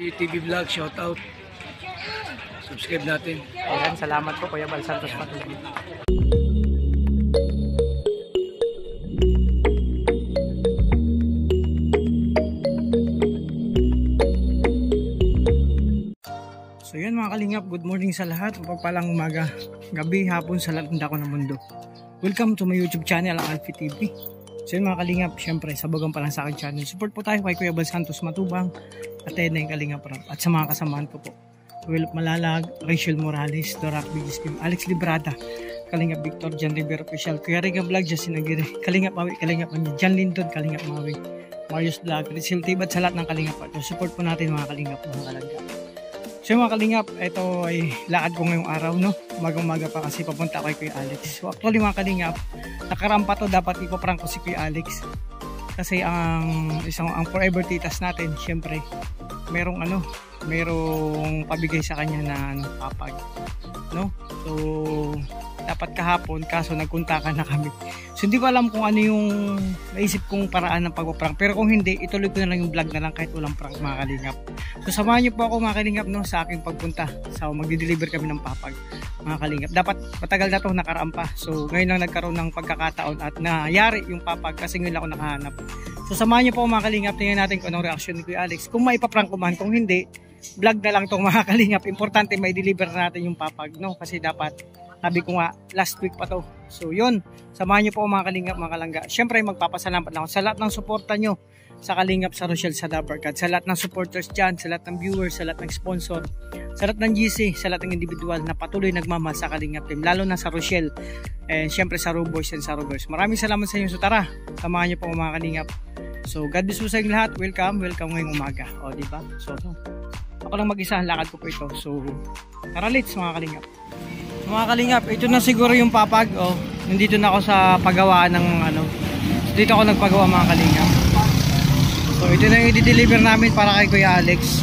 TV Vlog, shout out. Subscribe natin. Ayan, salamat po Kuya Bal Santos Matubang. So yun mga kalingap, good morning sa lahat. Pagpalang umaga, gabi, hapon sa lahat ng dako ng mundo. Welcome to my YouTube channel, ang Alfie TV. So yun mga kalingap, syempre sabagan pa lang sa akin channel. Support po tayo kay Kuya Bal Santos Matubang at Teneng Kalingap Rap. At sa mga kasamahan ko po, Will Malalag, Rachel Morales, Dorak Bigiskim, Alex Librada, Kalingap Victor, Jan Rivera Official, Kuya Riga Vlog, Justin Aguirre, Kalingap Mawi, Kalingap Anja, Jan Lindon, Kalingap Mawi, Marius Vlog, Rizal Tibat, sa lahat ng Kalingap. Support po natin mga Kalingap, mga Kalangga. So mga Kalingap, ito ay lakad ko ngayong araw, no? Umaga-umaga pa kasi papunta ako kay Kuya Alex. So actually mga Kalingap, nakarampa to, dapat ipaprank ko si Kuya Alex. Kasi ang forever titas natin, syempre, merong pabigay sa kanya na papag, no? So dapat kahapon, kaso nagkuntakan na kami. So hindi ko alam kung ano yung naisip kong paraan ng pagpaprank, pero kung hindi, ituloy ko na lang yung vlog na lang kahit walang prank mga Kalingap. So samahan niyo po ako mga Kalingap, no, sa aking pagpunta. So magdi-deliver kami ng papag mga Kalingap. Dapat matagal na to, nakaraan pa. So ngayon lang nagkaroon ng pagkakataon at nayari yung papag kasi ngayon ako nakahanap. So samahan niyo po mga Kalingap, tingnan natin kung anong reaction ni Kuya Alex. Kung maipaprank ko man, kung hindi, vlog na lang itong mga Kalingap. Importante may deliver natin yung papag, no? Kasi dapat, sabi ko nga, last week pa to. So yun, samahan niyo po mga Kalingap, mga Kalangga. Siyempre magpapasalamat lang ako sa lahat ng suporta nyo sa Kalingap, sa Rochelle, sa Dabarcad, sa lahat ng supporters dyan, sa lahat ng viewers, sa lahat ng sponsor, sa lahat ng GC, sa lahat ng individual na patuloy nagmamahal sa Kalingap team, lalo na sa Rochelle, and siyempre sa Row Boys and sa Row Girls. Maraming salamat sa inyo. So tara, samahan niyo po mga Kalingap. So God bless po sa inyong lahat. Welcome ngayong umaga. O diba? So ako lang mag-isa, lakad ko po ito. So tara, let's mga Kalingap. Mga Kalingap, ito na siguro yung papag. Oh, nandito na ako sa paggawaan ng So, dito ako nagpagawa mga Kalingap. So ito na yung i-deliver namin para kay Kuya Alex.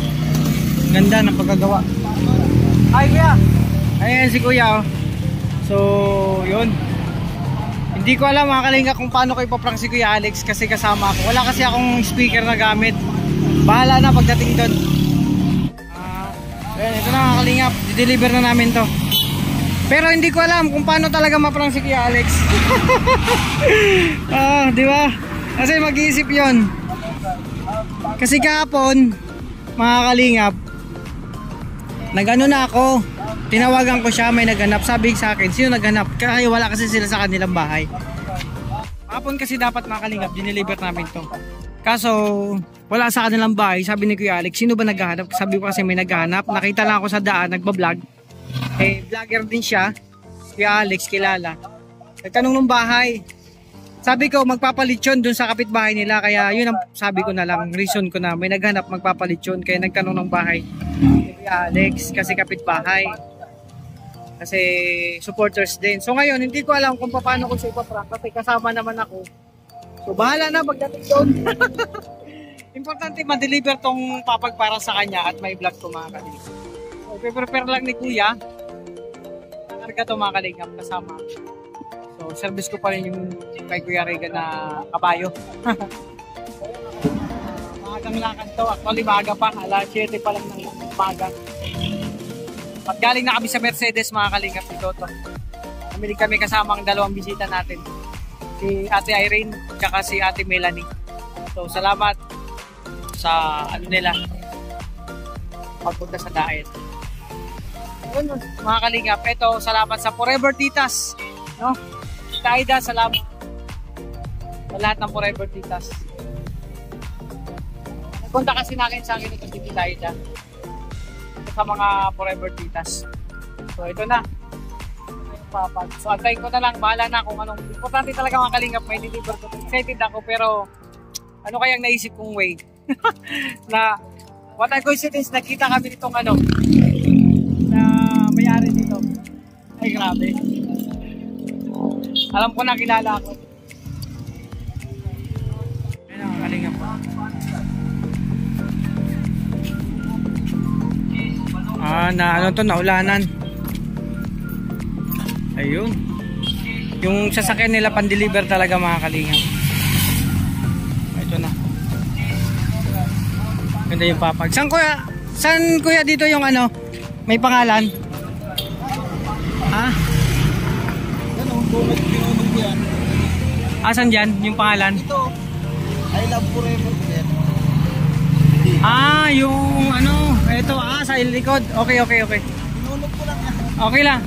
Ganda ng pagkagawa. Hi Kuya! Ayan si Kuya, oh. So yun, hindi ko alam mga Kalingap kung paano ko ipaprank si Kuya Alex kasi kasama ako. Wala kasi akong speaker na gamit. Bahala na pagdating doon. Ayan, ito na mga Kalingap, i-deliver na namin to. Pero hindi ko alam kung paano talaga ma-prank si Kuya Alex. Di ba? Kasi mag-iisip 'yon. Kasi kahapon, mga Kalingap, nag-ano na ako. Tinawagan ko siya, may naghanap. Sabi sa akin, sino naghanap? Kasi wala kasi sila sa kanilang bahay. Kahapon kasi dapat mga Kalingap, dineliver namin to. Kaso wala sa kanilang bahay. Sabi ni Kuya Alex, sino ba naghahanap? Sabi ko kasi may naghahanap. Nakita lang ako sa daan, nagbablog. Eh, vlogger din siya. Kuya Alex, kilala. Nagtanong ng bahay. Sabi ko, magpapalit yun dun sa kapitbahay nila. Kaya yun ang sabi ko na lang, reason ko na may naghanap, magpapalit yun. Kaya nagtanong ng bahay ni Kuya Alex kasi kapitbahay. Kasi supporters din. So ngayon, hindi ko alam kung paano ko siya ipaprank kasi kasama naman ako. So bahala na pagdating doon. Importante ma-deliver tong papag para sa kanya at may vlog ko mga Kalingap. So prepare lang ni Kuya. Nakarga to mga Kalingap kasama. So service ko pa rin yung kay Kuya Riga na kabayo. Maagang lakad to. Actually maaga pa. Alas 7 pa lang ng umaga. Galing na kami sa Mercedes mga Kalingap dito to. Namili kami kasama ang dalawang bisita natin. Si Ate Irene at si Ate Melanie. So salamat sa nila pagpunta sa Daet. Mga Kalingap, ito salamat sa Forever Titas, no? Tita Aida, salamat sa lahat ng Forever Titas. Nagpunta kasi nakin sa akin ito si Tita Aida sa mga Forever Titas. So ito na papag. So antayin ko na lang, bahala na kung anong importante talaga mga Kalingap, may deliver ko. Excited ako pero ano kayang naisip kong way na what a coincidence, nakita kami nitong na may-ari dito. Ay grabe, alam ko na, kilala ako. Ayun ang Kalingap po. Naulanan. Ayun, yung sasakyan nila pan-deliver talaga mga Kalingap. Ito na, ganda yung papag. Saan Saan kuya dito yung ano? May pangalan? Ha? Yan o, bumit pinunod ko yan. Asan dyan yung pangalan? Ito, I love forever ko yan. Ah, yung ano, ito sa likod. Okay. Pinunod ko lang yan. Okay lang.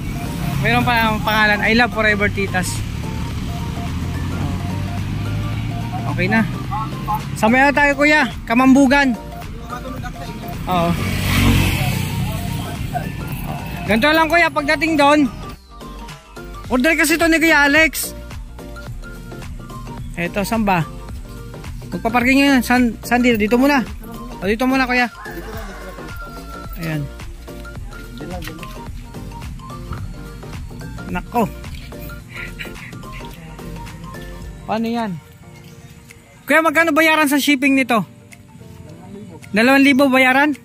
Mayroon pa pangalan, I love forever titas. Okay na. Samaya na tayo kuya, Kamambugan. Oo. Ganito lang kuya, pagdating doon, order kasi ito ni Kuya Alex. Eto, saan ba? Magpaparking yun. Saan dito? Dito muna. O, dito muna kuya. Ayan. Nako. Paano yan? Kuya, magkano bayaran sa shipping nito? 2,000 bayaran?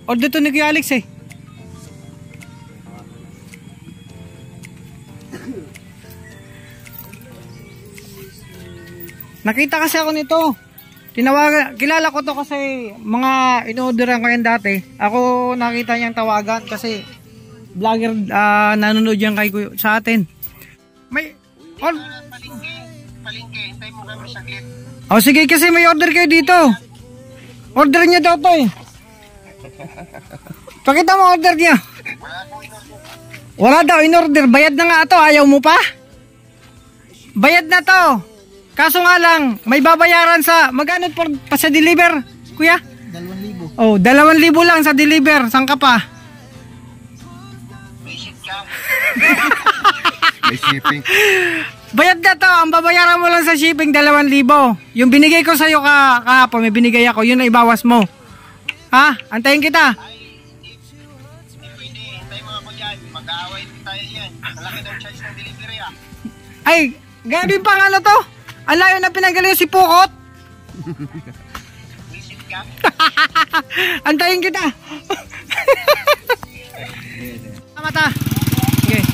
Order to ni Kuya Alex eh. Nakita kasi ako nito. Kilala ko to kasi mga in-orderan ko yan dati. Ako nakita niyang tawagan kasi vlogger nanonood yan kay sa atin. May Palingke, hintay mo kami saglit. Oh sige kasi may order kayo dito. Order niya daw to eh. Pakita mo order niya. Wala daw in-order. Bayad na nga to. Ayaw mo pa? Bayad na to. Kaso nga lang, may babayaran sa, magkano pa sa deliver, kuya? 2,000. Oh, 2,000 lang sa deliver. Saan ka pa? Visit ka. May shipping. Bayad na to. Ang babayaran mo lang sa shipping, 2,000. Yung binigay ko sa'yo kahapon, may binigay ako, yun na ibawas mo. Ha? Antayin kita. Hindi pwede, hintay mo ako dyan. Mag-aaway tayo yan. Malaki daw charge ng delivery ah. Ay, gano'n pa nga ano to? Ang layo na pinagaling si Pukot. Visit ka. Antayin kita. Mata. Okay.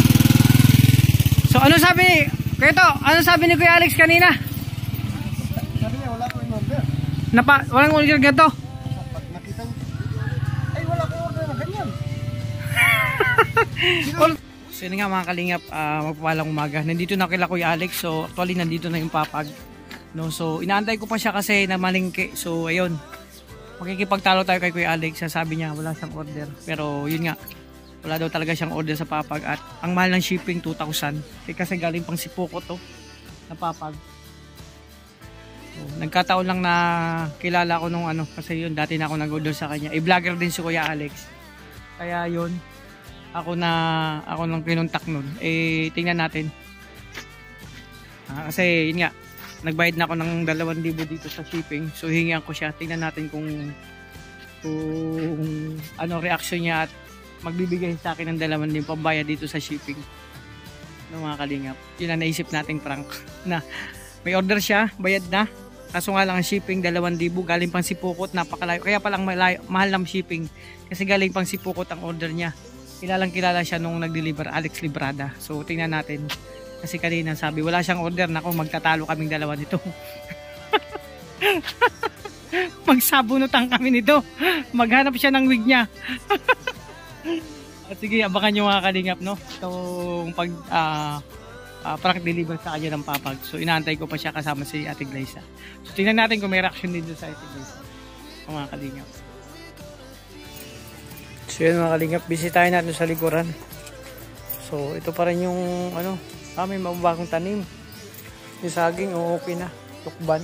So ano sabi? Kuya to, ano sabi ni Kuya Alex kanina? Sabi niya, wala ko in-order. Walang order gato. Pag nakita niyo, ay wala ko order na ganyan. So yun nga mga kalingap, magpapalang umaga. Nandito na kila Kuya Alex. So actually nandito na yung papag. No, so inaantay ko pa siya kasi na malingke. So ayun. Makikipagtalo tayo kay Kuya Alex. Sabi niya wala siyang order. Pero yun nga, wala daw talaga siyang order sa papag. At ang mahal ng shipping 2,000. Kasi galing pang Sipuko to na papag. So, nagkataon lang na kilala ko nung ano. Kasi yun dati na ako nag-order sa kanya. I-vlogger din si Kuya Alex. Kaya yun. Ako nang kinontak nun. Eh, tingnan natin. Kasi, yun nga, nagbayad na ako ng 2,000 dito sa shipping. So, hingihan ko siya. Tingnan natin kung ano reaction niya at magbibigay sa akin ng 2,000 pambayad dito sa shipping. No, mga kalingap. Yun ang naisip nating prank. Na, may order siya, bayad na. Kaso nga lang ang shipping, 2,000. Galing pang Sipukot, napakalayo. Kaya palang mahal ng shipping. Kasi galing pang Sipukot ang order niya. Kilala siya nung nag-deliver, Alex Librada. So tingnan natin. Kasi kanina sabi, wala siyang order. Nako, magtatalo kaming dalawa nito. Magsabunutan kami nito. Maghanap siya ng wig niya. At sige, abangan nyo mga kalingap, no? Itong prank deliver sa kanya ng papag. So inaantay ko pa siya kasama si Ate Glyza. So tingnan natin kung may reaction din sa Ate Glyza. Mga kalingap. So yun mga kalingap, bisitahin natin sa likuran. So ito pa rin yung ano, may mababagong tanim. Yung saging, okay na. Tukban.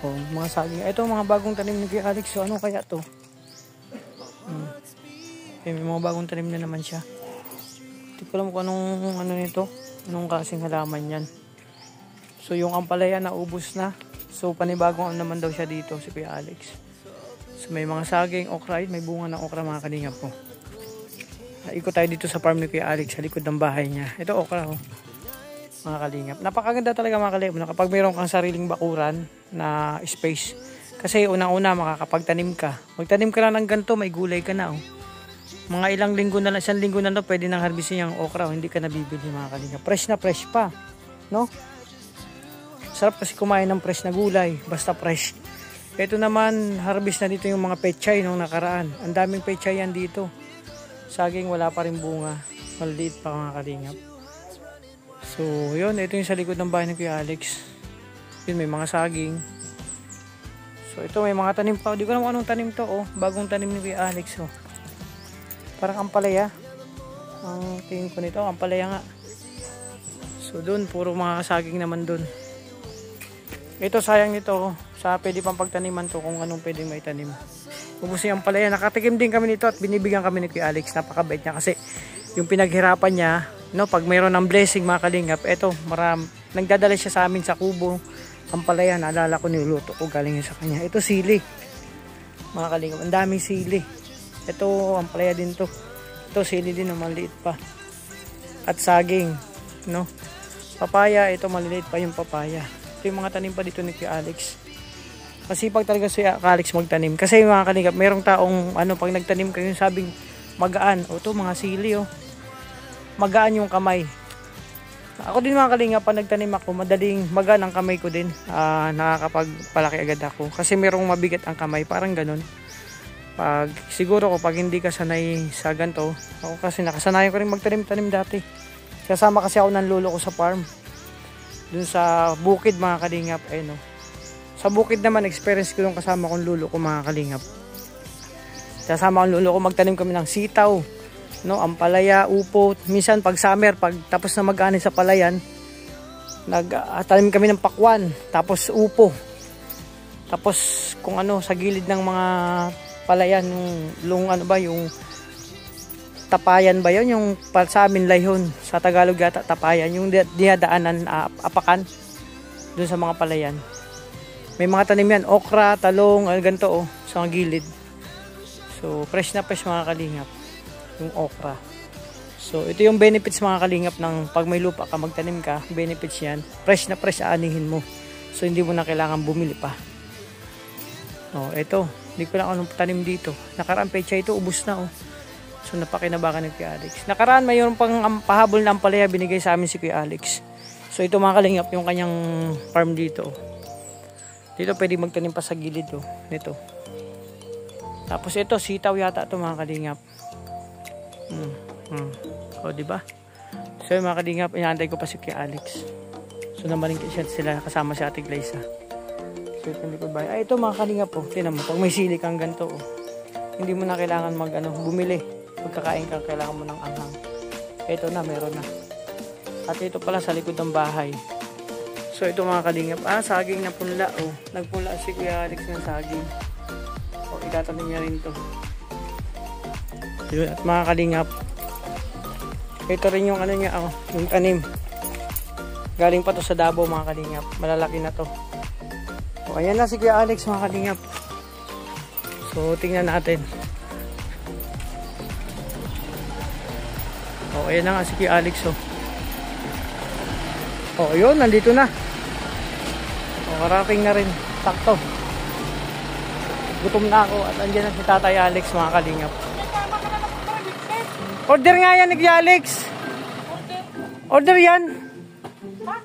Oh, mga saging. Ito mga bagong tanim ni Kuya Alex. So ano kaya to? May mga bagong tanim na naman siya. Hindi ko alam kung anong ano nito. Anong kasing halaman yan. So yung ampalaya na ubos na. So panibagong ano naman daw siya dito si Kuya Alex. So may mga saging, okra, may bunga ng okra mga kalingap po. Ikot tayo dito sa farm ni Kuya Alex sa likod ng bahay niya. Ito okra oh. Mga kalingap. Napakaganda talaga mga kalingap. Kapag mayroon kang sariling bakuran na space. Kasi unang-una makakapagtanim ka. Magtanim ka lang ng ganito, may gulay ka na oh. Mga ilang linggo na lang, 1 linggo na lang, pwede nang harbisin yung okra oh. Hindi ka nabibili mga kalingap. Fresh na fresh pa. No? Sarap kasi kumain ng fresh na gulay. Basta fresh. Ito naman, harvest na dito yung mga pechay nung nakaraan. Ang daming pechay yan dito. Saging wala pa rin bunga. Maliliit pa mga kalingap. So, yun. Ito yung sa likod ng bahay ng Kuya Alex. Yun, may mga saging. So, ito may mga tanim pa. Di ko naman anong tanim to, oh. Bagong tanim ni Kuya Alex, oh. Parang ampalaya. Ang tingin ko nito, ampalaya nga. So, dun, puro mga saging naman dun. Ito, sayang nito, sa pwede pang pagtaniman to kung anong pwedeng maitanim. Ubus yung palaya. Nakatikim din kami nito at binibigyan kami ni Kuya Alex. Napakabait niya kasi yung pinaghirapan niya, no, pag mayroon ng blessing mga kalingap, eto, nagdadala siya sa amin sa kubo. Ang palaya, naalala ko niluto ko galing sa kanya. Ito sili. Mga kalingap, ang daming sili. Ito, ang palaya din to. Ito, sili din, maliit pa. At saging, no. Papaya, ito maliliit pa yung papaya. Ito yung mga tanim pa dito ni Kuya Alex. Masipag talaga si Alex magtanim. Kasi mga kalingap, merong taong pag nagtanim kayo, sabing magaan. O ito, mga sili, oh. Magaan yung kamay. Ako din mga kalingap, pag nagtanim ako, madaling magaan ang kamay ko din. Nakakapagpalaki agad ako. Kasi merong mabigat ang kamay, parang ganun. Siguro ko, pag hindi ka sanay sa ganito, ako kasi nakasanayan ko rin magtanim-tanim dati. Kasama kasi ako ng lolo ko sa farm. Dun sa bukid mga kalingap, no. Sa bukid naman, experience ko yung kasama kong lolo ko mga kalingap. Kasama kong lolo ko, magtanim kami ng sitaw, no, ampalaya, upo. Minsan pag summer, pag tapos na mag-ani sa palayan, nagtanim kami ng pakwan, tapos upo. Tapos kung sa gilid ng mga palayan, yung tapayan ba yun? Yung sa amin layhon, sa Tagalog yata tapayan, yung dinadaanan apakan dun sa mga palayan. May mga tanim yan, okra, talong, ganito, oh, sa mga gilid. So fresh na fresh mga kalingap yung okra. So ito yung benefits mga kalingap ng pag may lupa ka, magtanim ka, benefits yan, fresh na fresh aanihin mo. So hindi mo na kailangan bumili pa. Oh, ito, hindi ko lang anong tanim dito. Nakaraan pechay ito, ubos na, oh. So napakinabakan ni Kuya Alex. Nakaraan mayroon pang pahabol na ampalaya binigay sa amin si Kuya Alex. So ito mga kalingap yung kanyang farm dito. Dito pwede magtanim pa sa gilid, oh, nito. Tapos ito sitaw yata ito mga kalingap. O di ba? So yung mga kalingap, inaantay ko pa si Kuya Alex. So namalingkit sila kasama si Ate Glyza. So ito hindi ko ba. Ay ito mga kalingap, oh. Tingnan mo, pag may sili kang ganito, oh, hindi mo na kailangan bumili. Pagkakain ka, kailangan mo ng anghang. Ito na, meron na. At ito pala sa likod ng bahay. So ito mga kalingap, saging na punla, oh. Nagpunla si Kuya Alex ng saging. O, itatanim niya rin to. At mga kalingap, ito rin yung niya, oh, yung tanim. Galing pa to sa Davao mga kalingap. Malalaki na to. O, ayan na si Kuya Alex mga kalingap. So tingnan natin. O, ayan na nga si Kuya Alex, oh. O, yun, nandito na. O, karating na rin. Sakto. Gutom na ako at andyan na si Tatay Alex mga kalingap. Order nga yan ni Kuya Alex. Order yan. Ha?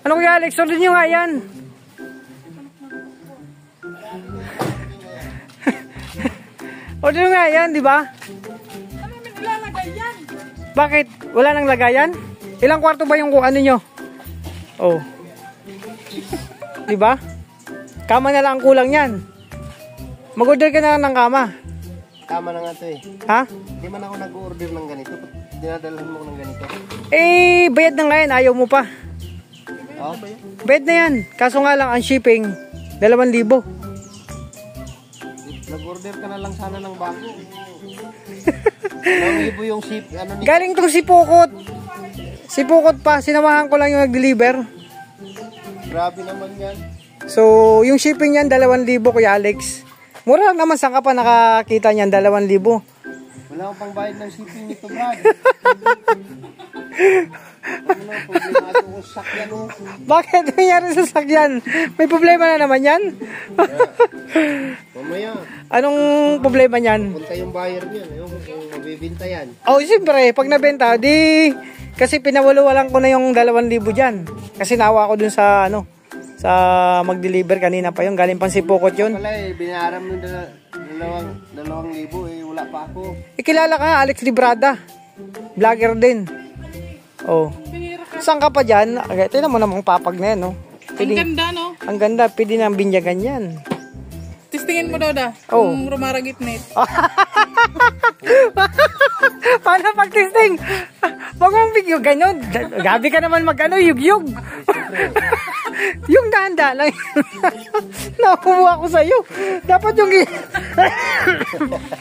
Ano Kuya Alex? Order nyo nga yan. Order nga yan, di ba? Ano namin ilalagay yan? Bakit? Wala nang lagayan? Ilang kwarto ba yung nyo? Oh. Di ba? Kama na lang ang kulang yan. Mag-order ka na lang ng kama. Tama na nga ito, eh. Ha? Hindi man ako nag-order ng ganito. Dinadalhan mo ng ganito. Bayad na nga yan. Ayaw mo pa. Oh? Bayad na yan. Kaso nga lang ang shipping, 2,000. Nag-order ka na lang sana ng bago. 2,000 yung ship. Galing tong Sipukot. Sipukot pa. Sinamahan ko lang yung nag-deliver. Grabe naman yan. So, yung shipping yan, 2,000 Kuya Alex. Mura lang naman, saan ka pa nakakita niyan, 2,000. Wala akong pang bayad ng shipping nito, Brad. Ano, problemado ko yung sakyan mo. Bakit nangyari sa sakyan? May problema na naman yan? Mamaya, Anong problema niyan? punta yung buyer niyan. Yung mabibinta yan. Oh, siyempre, pag nabenta, di... Kasi pinawaluwalan ko na yung 2,000 dyan. Kasi nawa ko dun sa, sa mag-deliver kanina pa yun. Galing pang Sipokot yun. Wala eh, binaram mo 2,000 eh. Wala pa ako. Ikilala ka, Alex Librada. Vlogger din. Oh. Saan ka pa dyan? Tignan mo namang papag na yan, no? Ang ganda, no? Ang ganda, pwede nang binyagan yan. Testingin mo daw da. Oh. Kung rumaragit net. Paano pag-testing? Wag mong bigyo, ganyan. Gabi ka naman yugyug. Yung danda lang. Nakuha ko sa'yo. Dapat yung...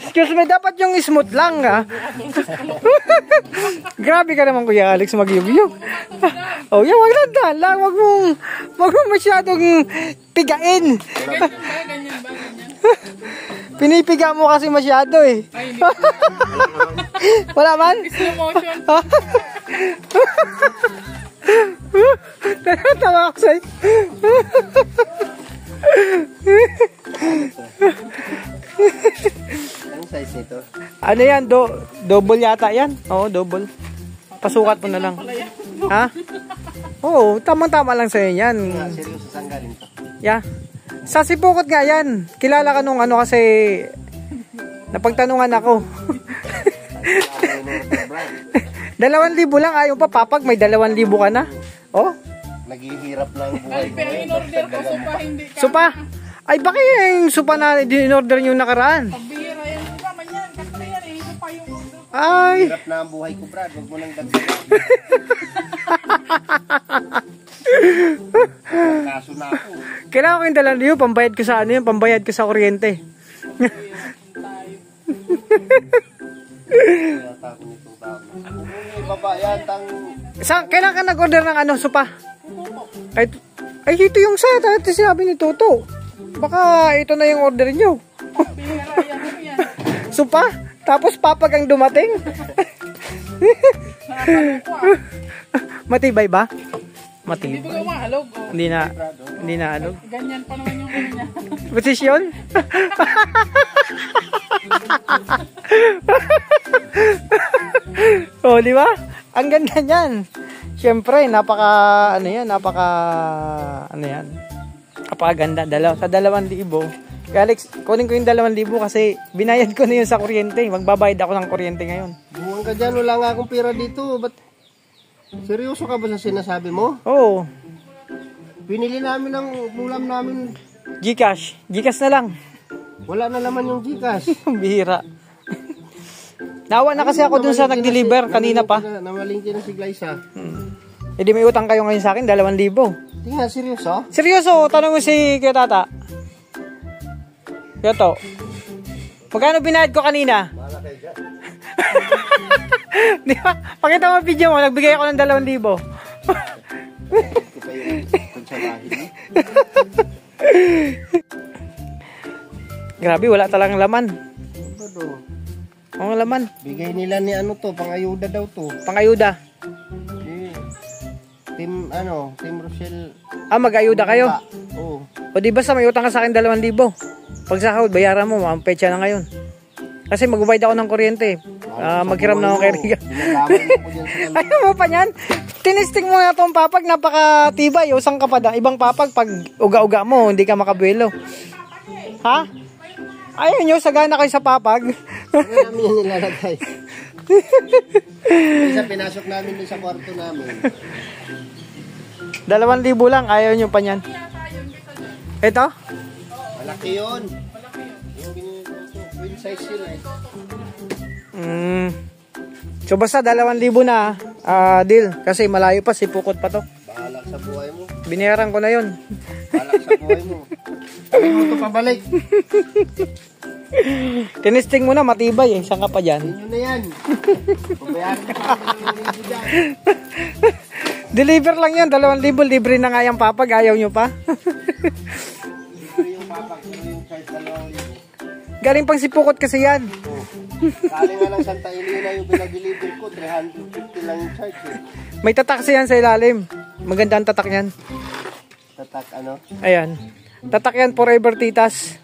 Excuse me, dapat yung smooth lang, ha? Grabe ka naman, Kuya Alex, magyugyug. Oh, yan, wag lang lang. Wag mong masyadong pigain. Ganyan ba? Pinipiga mo kasi masyado eh. Ay, hindi. Wala man? Slow motion. Tawa ako sa'yo. Anong size nito? Ano yan? Double yata yan? Oo, double. Pasukat mo na lang. Ha? Oo, tamang-tama lang sa'yo yan. Seryoso, saan galing to? Yeah. Sa Sipokot nga yan. Kilala ka nung kasi napagtanungan ako. 2,000 lang ayaw pa papag, may 2,000 ka na. Oh? Naghihirap lang buhay Ay, pero in-order ko, supa hindi ka. Supa? Ay, bakit yung supa na in-order nyo nakaraan? Pagbira yan. Diba man yan? Kasi yan eh. Supa yung order. Ay. Hirap na ang buhay ko, Brad. Huwag mo nang dagdagan. Kaso na ako. Kailangan ko yung 2,000, pambayad ko sa pambayad ko sa kuryente. Kaya tako nitong tao. Babayan, Kailan ka nag-order ng supa? Ay, ito yung ito sinabi ni Toto. Baka ito na yung order nyo. Pagbira yan. Ano yan? Supa? Tapos papag ang dumating? Nakakaloko ah. Matibay ba? Hindi Matibay. ba gawa alog? Oh. Hindi na ano. Ganyan pa naman yung ano niya. Posisyon? Oh, di ba? Ang ganda niyan. Siyempre, napakaganda. Sa 2,000. Alex, kunin ko yung 2,000 kasi binayad ko na yun sa kuryente. Magbabayad ako ng kuryente ngayon. buwang ka dyan. Wala nga akong pera dito. Ba't seryoso ka ba sa sinasabi mo? Oo. Pinili namin ang ulam namin. Gcash na lang. Wala na naman yung Gcash. Bihira. Nawa na kasi ako dun sa nag-deliver kanina pa. Namalingki na si Glyza. E di may utang kayo ngayon sa akin, 2,000. Hindi nga, seryoso? Seryoso, tanong mo si Kuya Tata. Kuya To. Magkano binayad ko kanina? Di ba? Pakita mo video mo, nagbigay ako ng 2,000. Ito pa yung konsabahin. Grabe, wala talagang laman. Ano to? Ang laman, Bigay nila ni pang-ayuda daw to. pangayuda. Team Rochelle. Mag-ayuda kayo? Oo. O di basta may utang ka sa akin 2,000. Pag sahod, bayaran mo, ang petsa na ngayon. Kasi magbabayad ako ng kuryente. Maghiram na ako kay Riga. Dinalaman ako dyan sa Ayaw mo pa niyan? Tinisting mo na itong papag, napakatibay. Usang ka pa da. Ibang papag, pag uga-uga mo, hindi ka makabuelo. Ha? Ayaw nyo, sagana kayo sa papag. Ano namin yung nilalagay? Isa pinasok namin dun sa kwarto namin. 2,000 lang, ayaw nyo pa niyan. Ito? Malaki yun. Yung binili ko, queen size yun eh. So basta 2,000 na deal. Kasi malayo pa, Sipokot pa to. Bahala sa buhay mo. Binayaran ko na yun. Bahala sa buhay mo. Sabi mo ito pabalik. Tinisting mo na, matibay eh. Saan ka pa dyan? Yun na yan. Pabayaran ka pa ng dyan. Deliver lang yan, 2,000. Libre na nga yung papag, ayaw nyo pa. Libre yung papak, yung size 2,000. Galing pang Sipokot kasi yan. Kali nga ng Santa Elena yung pinag-deliver ko, 350 lang yung charge eh. May tatak yan sa ilalim. maganda ang tatak niyan. Tatak ano? Ayan. Tatak yan forever titas.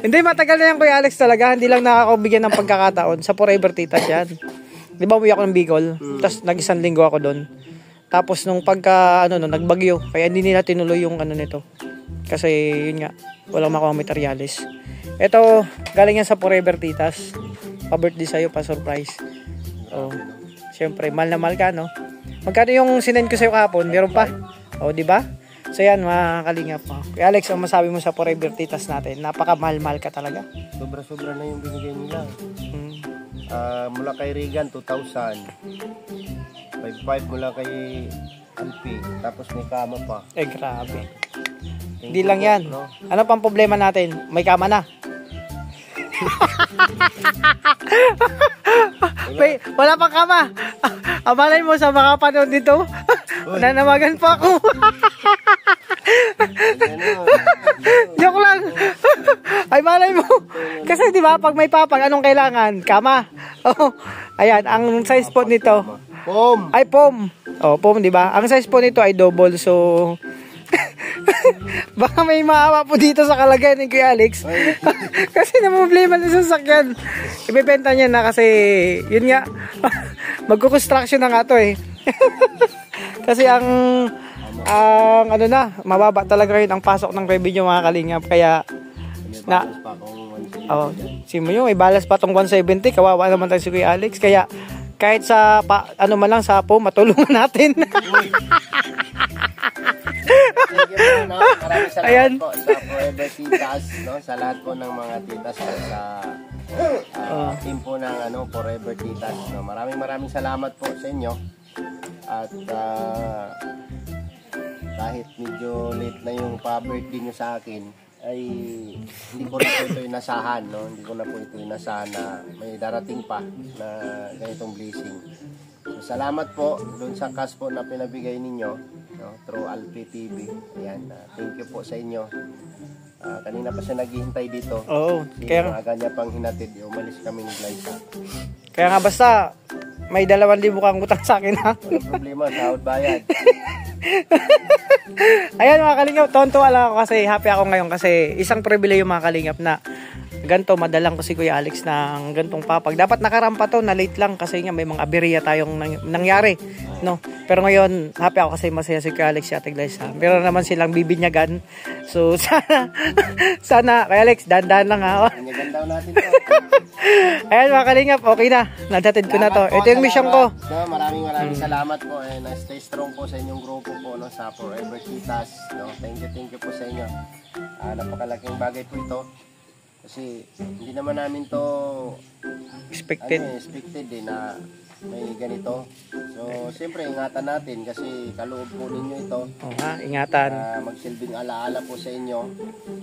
Hindi, matagal na yan Kuya Alex talaga. Hindi lang nakakabigyan ng pagkakataon. Sa forever titas yan. Di ba umuwi ako ng Bicol? Tapos nag-isang linggo ako doon. Tapos nung pagka nagbagyo, kaya hindi nila tinuloy yung nito. Kasi yun nga, walang makuha materialis. Ito, galing yan sa forever titas. Pa-birthday sa'yo, pa-surprise. Oh, syempre, mahal na mahal ka, no? Magkano yung sinend ko sa'yo kahapon? Meron pa? O, di ba? So yan, mga kalingap mo. Kaya Alex, ang masabi mo sa forever titas natin, napaka-mahal-mahal ka talaga. Sobra-sobra na yung binigay nila. Mula kay Regan, 2,000. 5,500 mula kay Alpi. Tapos may kama pa. Grabe. Hindi lang yan. No? Ano pang problema natin? May kama na. Wala pang kama. Amalay mo sa mga panood dito. Nanamagan pa ako. Joke lang. Ay, malay mo. Kasi di ba pag may papag, anong kailangan? Kama. Oh, ayan, ang size po nito. Pom. Ay, pom. Oh, pom, di ba? Ang size po nito ay double. So, baka may maawa po dito sa kalagayan ni Kuya Alex. Kasi namumblema na sa sasakyan. Ibebenta niya na kasi, yun nga, magkukonstruction na nga to eh. Kasi ang mababa talaga rin ang pasok ng revenue mga kalingap. Kaya, simo yun, may balas pa tong 170. Kawawa naman tayo si Kuya Alex. Kaya, kahit sa, man lang sa po, matulungan natin. Maraming salamat Ayan. po sa Forever Titas, no? Sa lahat po ng mga titas po sa team po ng Forever Titas, no? Maraming salamat po sa inyo. At kahit medyo late na yung pa-birthday nyo sa akin, ay hindi ko na po ito inasahan, no? Hindi ko na po ito inasahan na may darating pa na ganitong blessing. So, salamat po doon sa cash po na pinabigay ninyo, no, through Alpi TV. Ayan, thank you po sa inyo. Kanina pa siya naghihintay dito. Oo. Kaya aga niya pang hinatid. Umalis kami ni Glyza. Kaya nga basta may 2,000 kang utang sa akin ha. Walang problema, sahod bayad. Ayan mga kalingap, tontuwa lang ako kasi happy ako ngayon kasi isang pribilehyo mga kalingap na ganto madalang ko si Kuya Alex ng gantong papag. Dapat nakarampa to, na late lang kasi nga may mga aberya tayong nangyari, no? Pero ngayon, happy ako kasi masaya si Kuya Alex si Ate Glyza. Pero naman silang bibinyagan. So sana Kuya Alex, dahan-dahan lang ha. Binyagan daw natin to. Ayan mga kalingap, okay na. Nadatid ko na to. Ito yung mission ko. No, maraming salamat po. Stay strong po sa inyong grupo po, no, sa Forever Titas. No? Thank you po sa inyo. Napakalaking bagay po ito. Kasi hindi naman namin to expected na may ganito. So, siyempre ingatan natin kasi kaloob po ninyo ito. Ingatan. Magsilbing alaala po sa inyo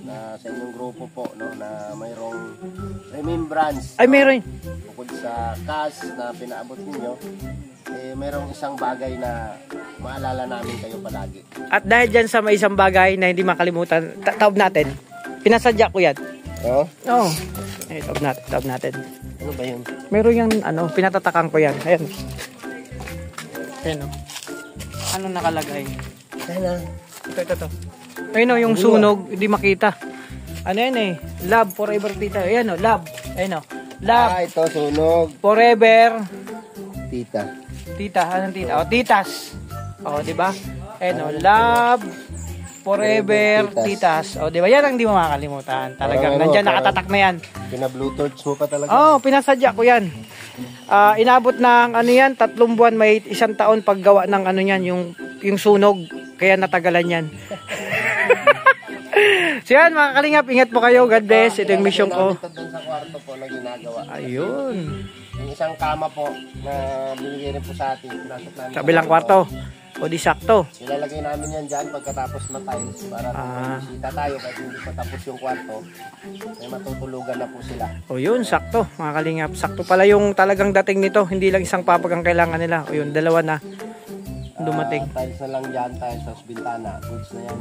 na sa inyong grupo po, no, na mayroong remembrance. Ay, meron. Bukod sa cash na pinaabot ninyo, mayroong isang bagay na maalala namin kayo palagi. At dahil dyan sa may isang bagay na hindi makalimutan, taob natin. Pinasadya ko yan. Oo? Oo. Taob natin. Ano ba yun? Meron yung pinatatakan ko yan. Ayan. Ayan o. Ano nakalagay? Sana. Ito. Ayun o, yung sunog, hindi makita. Ano yan eh? Love forever tita. Ayan o, love. Ayan o. Love. Ito, sunog. Forever. Tita. Tita, anong tita? O, titas. O, di ba? Ayan o, love. Forever titas. O, di ba? Yan ang di mo makakalimutan. Talagang nandyan, nakatatak na yan. Pina-bluetooth mo pa talaga. Oo, pinasadya ko yan. Inabot ng yan, 3 buwan, may 1 taon paggawa ng yan, yung sunog. Kaya natagalan yan. So yan, mga kalingap, ingat po kayo. God bless. Ito yung mission ko. Ito doon sa kwarto po na ginagawa. Ayun. Yung isang kama po na binigay rin po sa atin. Sa bilang kwarto. O di sakto. Ilalagay namin yan dyan pagkatapos na tiles para bisita tayo kahit hindi pa tapos yung kwarto. May matutulugan na po sila. O yun, sakto. Mga kalingap. Sakto pala yung talagang dating nito. Hindi lang isang papag ang kailangan nila. O yun, 2 na dumating. Tiles na lang dyan, tiles sa bintana. Goods na yan.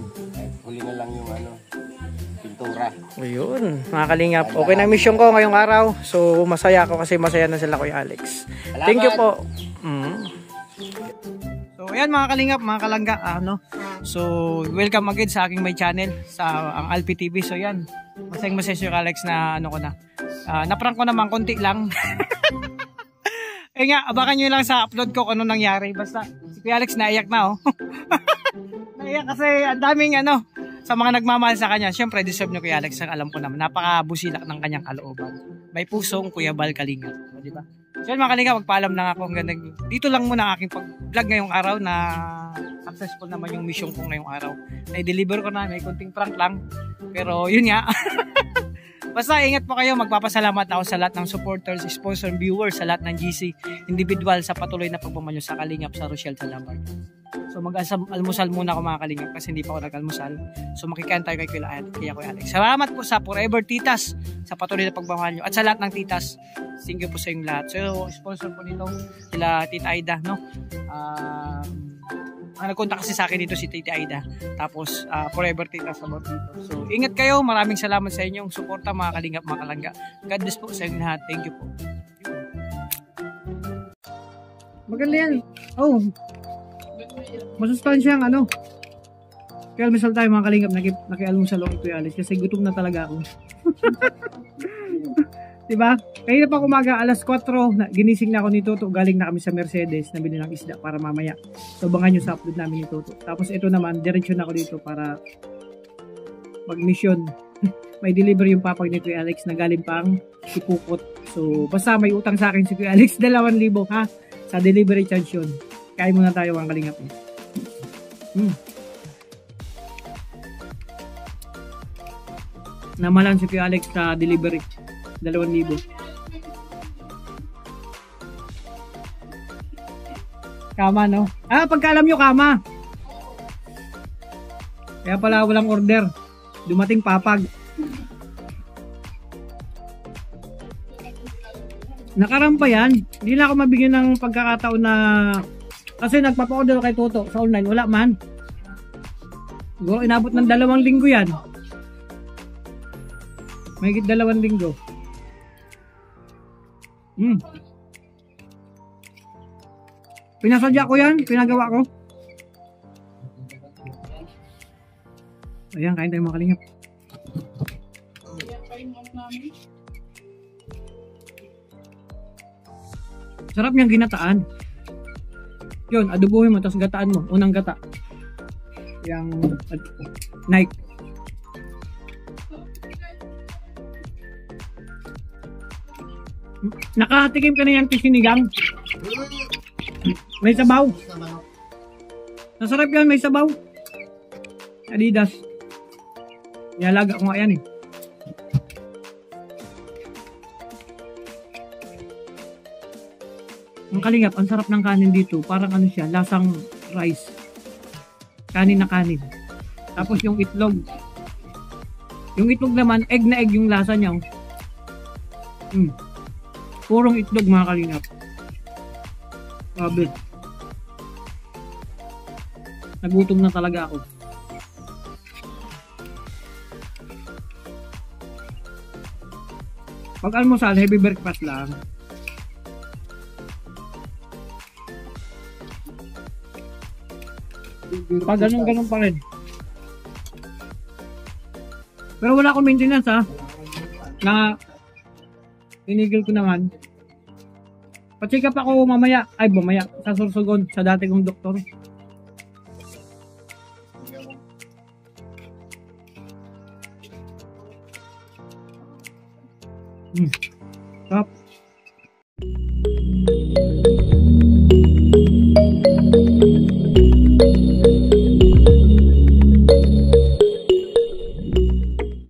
Huli na lang yung pintura. O yun, mga kalingap. Okay na mission ko ngayong araw. So masaya ako kasi masaya na sila Kuya Alex. Thank you po. So ayan mga kalingap, mga kalangga, so welcome again sa aking my channel sa ang Alfie TV. So yan, masayang Sir Alex na na-prank ko naman konti lang. Eh nga, abakan nyo lang sa upload ko kung ano nangyari. Basta si Kuya Alex naiyak na naiyak kasi ang daming sa mga nagmamahal sa kanya. Syempre deserve nyo Kuya Alex, ang alam ko naman napakabusilak ng kanyang kalooban. May pusong Kuya Bal Kalingap, di ba? So yun mga kalingap, magpaalam lang ako hanggang dito lang muna ang aking pag-vlog ngayong araw na successful naman yung mission ko ngayong araw. Na-deliver ko na, may konting prank lang. Pero yun nga. Basta ingat po kayo, magpapasalamat ako sa lahat ng supporters, sponsor, viewers, sa lahat ng GC, individual sa patuloy na pagmamanyo sa Kalingap sa Rochelle sa Lambar. So mag-almusal muna ako mga Kalingap kasi hindi pa ako nag-almusal. So makikain tayo kay Kuya Alex. Salamat po sa Forever Titas sa patuloy na pagmamahal nyo at sa lahat ng titas. Thank you po sa inyong lahat. So sponsor po nito sila Tita Aida, ang nagkontak kasi sa akin dito si Tita Aida. Tapos Forever Titas about dito. So ingat kayo, maraming salamat sa inyong suporta mga Kalingap, mga Kalangga. God bless po sa inyong lahat. Thank you po. Maganda yan. Oh, masustansyang kaya almusal tayo mga Kalingap, nakialmusal ako Kuya Alex kasi gutom na talaga ako. Diba? Kanina pa umaga, alas 4, ginising na ako ni Toto, galing na kami sa Mercedes, nabili ng isda para mamaya. So bangan nyo sa upload namin ni Toto. Tapos ito naman, diretsyon ako dito para mag-mission. May delivery yung papag ni Kuya Alex na galing pang Sipukot. So basta may utang sa akin si Kuya Alex, 2,000 ha, sa delivery charge yun. Kain muna tayo mga Kalingap. Namalan si Kuya Alex sa delivery 2,000. Kama pagkaalam nyo kama. Kaya pala walang order, dumating papag. Nakarampa yan. Hindi na ako mabigyan ng pagkakataon na kasi nagpapa-order kay Toto sa online, wala man. Siguro inabot ng 2 linggo yan. Mahigit 2 linggo. Pinasadya ko yan, pinagawa ko. Ayan, kain tayo mga Kalingap. Sarap niyang ginataan. Yun, adobohin mo, tapos gataan mo. Unang gata. Yang Nike. Nakatikim ka na yan sinigang. May sabaw. Nasarap yan, may sabaw. Adidas. Nialaga ko nga yan Ang Kalingap, ang sarap ng kanin dito. Parang siya, lasang rice. Kanin na kanin. Tapos yung itlog. Yung itlog naman, egg na egg yung lasa niya. Purong itlog mga Kalingap. Grabe. Nagutom na talaga ako. Pag almusal, heavy breakfast lang. Pag ganun pa rin. Pero wala akong maintenance na tinigil ko naman. Pa-check up ako mamaya sa Sorsogon sa dati kong doktor. Stop.